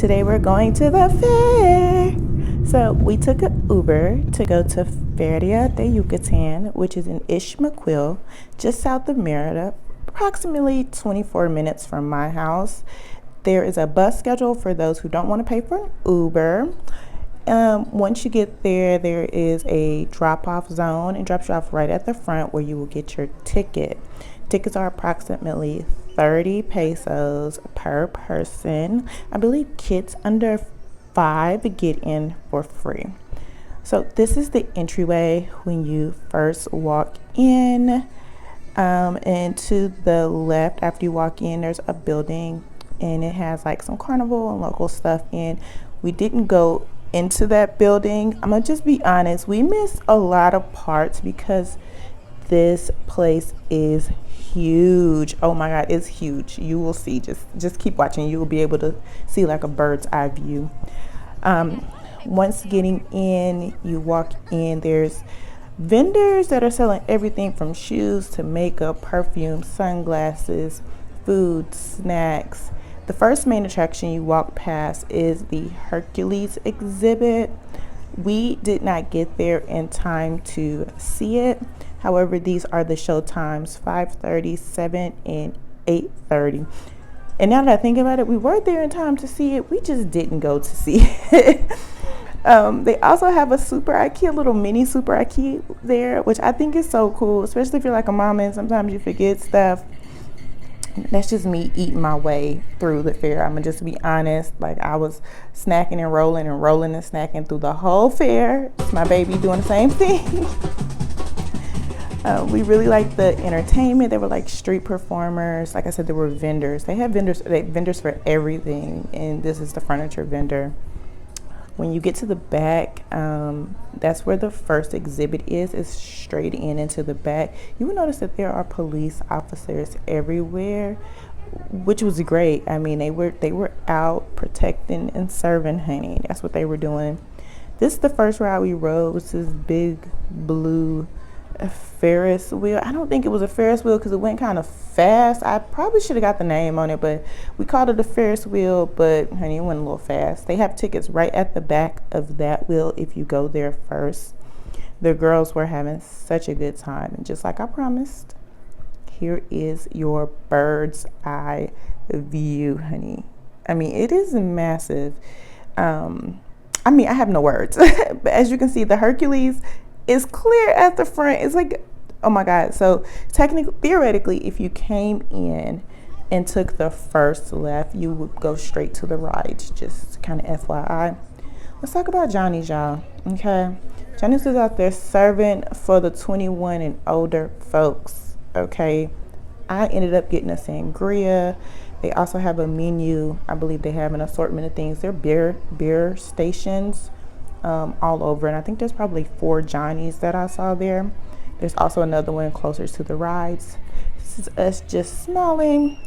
Today we're going to the fair. So we took an Uber to go to Feria de Yucatan, which is in Xmatkuil, just south of Merida, approximately 24 minutes from my house. There is a bus schedule for those who don't want to pay for an Uber. Once you get there, there is a drop-off zone and drops you off right at the front where you will get your ticket. Tickets are approximately 30 pesos per person. I believe kids under 5 get in for free. So this is the entryway when you first walk in. And to the left, after you walk in, there's a building and it has like some carnival and local stuff in. We didn't go into that building. I'm gonna just be honest, we missed a lot of parts because this place is huge. Oh my god, it's huge. You will see, just keep watching, you will be able to see like a bird's eye view. Once getting in, you walk in, there's vendors that are selling everything from shoes to makeup, perfume, sunglasses, food, snacks. The first main attraction you walk past is the Hercules exhibit. We did not get there in time to see it. However, these are the show times, 5:30, 7, and 8:30. And now that I think about it, we were there in time to see it. We just didn't go to see it. They also have a little mini super IKEA there, which I think is so cool, especially if you're like a mama and sometimes you forget stuff. That's just me eating my way through the fair. I'm gonna just be honest. Like, I was snacking and rolling and snacking through the whole fair. It's my baby doing the same thing. We really liked the entertainment. There were like street performers. Like I said, there were vendors. They have vendors for everything, and this is the furniture vendor. When you get to the back, that's where the first exhibit is. It's straight into the back. You will notice that there are police officers everywhere, which was great. I mean, they were out protecting and serving, honey. That's what they were doing. This is the first ride we rode, was this big blue Ferris wheel. I don't think it was a Ferris wheel because it went kind of fast. I probably should have got the name on it, but we called it a Ferris wheel, but honey, it went a little fast. They have tickets right at the back of that wheel if you go there first. The girls were having such a good time, and just like I promised, here is your bird's eye view, honey. I mean, it is massive. I mean, I have no words. But as you can see, the Hercules is clear at the front. It's like, oh my god. So theoretically, if you came in and took the first left, you would go straight to the right. Just kind of FYI. Let's talk about Johnny's, y'all. Okay, Johnny's is out there serving for the 21 and older folks. Okay, I ended up getting a sangria. They also have a menu. I believe they have an assortment of things. They're beer stations all over, and I think there's probably 4 Johnnies that I saw there. There's also another one closer to the rides. This is us just smelling.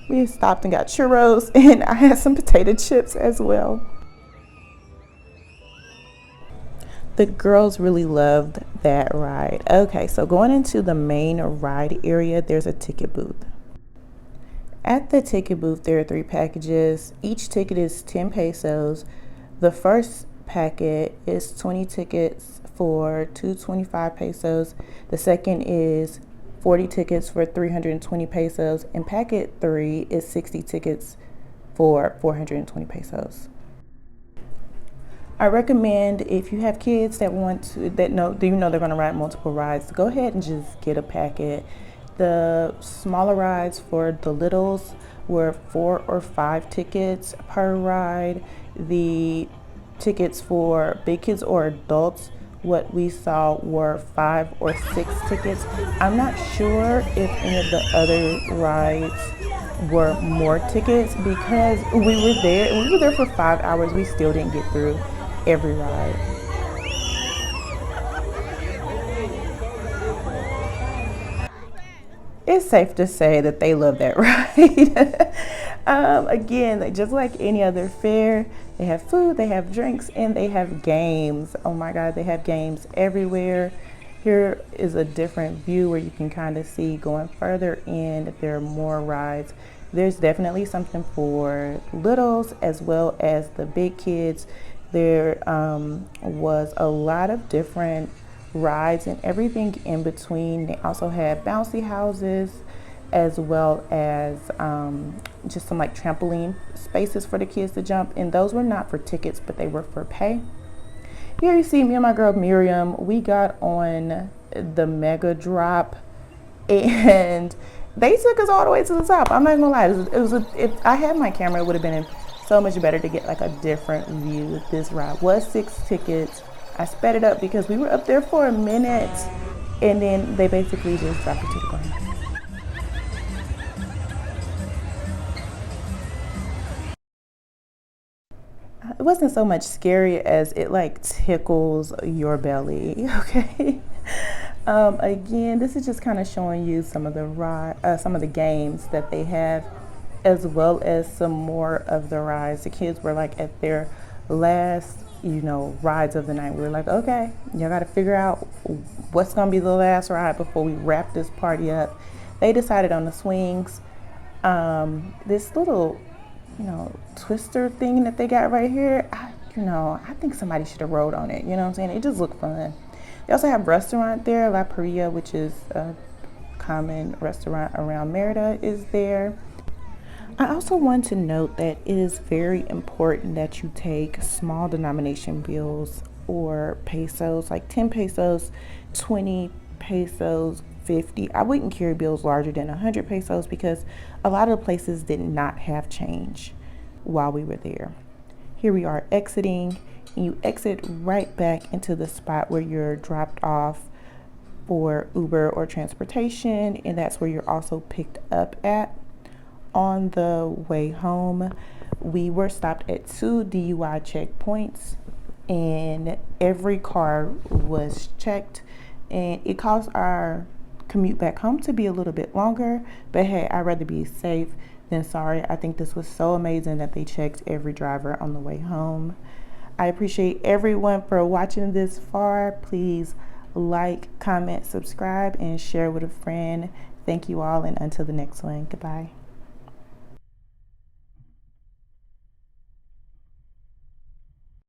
We stopped and got churros, and I had some potato chips as well. The girls really loved that ride. Okay, so going into the main ride area, there's a ticket booth. At the ticket booth, there are 3 packages. Each ticket is 10 pesos. The first packet is 20 tickets for 225 pesos. The second is 40 tickets for 320 pesos. And packet 3 is 60 tickets for 420 pesos. I recommend, if you have kids that know they're going to ride multiple rides, go ahead and just get a packet. The smaller rides for the littles were 4 or 5 tickets per ride. The tickets for big kids or adults, what we saw were 5 or 6 tickets. I'm not sure if any of the other rides were more tickets because we were there for 5 hours. We still didn't get through every ride. It's safe to say that they love that ride. Again, just like any other fair, they have food, they have drinks, and they have games. Oh my God, they have games everywhere. Here is a different view where you can kind of see going further in that there are more rides. There's definitely something for littles as well as the big kids. There was a lot of different rides and everything in between. They also had bouncy houses as well as just some like trampoline spaces for the kids to jump. And those were not for tickets, but they were for pay. Here you see me and my girl Miriam. We got on the mega drop and they took us all the way to the top. I'm not gonna lie. If I had my camera, it would have been so much better to get like a different view. This ride was 6 tickets. I sped it up because we were up there for a minute, and then they basically just dropped it to the ground. It wasn't so much scary as it like tickles your belly. Okay. Again, this is just kind of showing you some of the games that they have, as well as some more of the rides. The kids were like at their last, rides of the night. We were like, okay, y'all got to figure out what's gonna be the last ride before we wrap this party up. They decided on the swings. This little twister thing that they got right here, I think somebody should have rode on it. You know what I'm saying? It just looked fun. They also have a restaurant there, La Feria, which is a common restaurant around Merida, is there. I also want to note that it is very important that you take small denomination bills or pesos, like 10 pesos, 20 pesos, 50. I wouldn't carry bills larger than 100 pesos because a lot of the places did not have change while we were there. Here we are exiting, and you exit right back into the spot where you're dropped off for Uber or transportation, and that's where you're also picked up at. On the way home, we were stopped at 2 DUI checkpoints, and every car was checked, and it caused our commute back home to be a little bit longer, but hey, I'd rather be safe than sorry. I think this was so amazing that they checked every driver on the way home. I appreciate everyone for watching this far. Please like, comment, subscribe, and share with a friend. Thank you all, and until the next one, goodbye.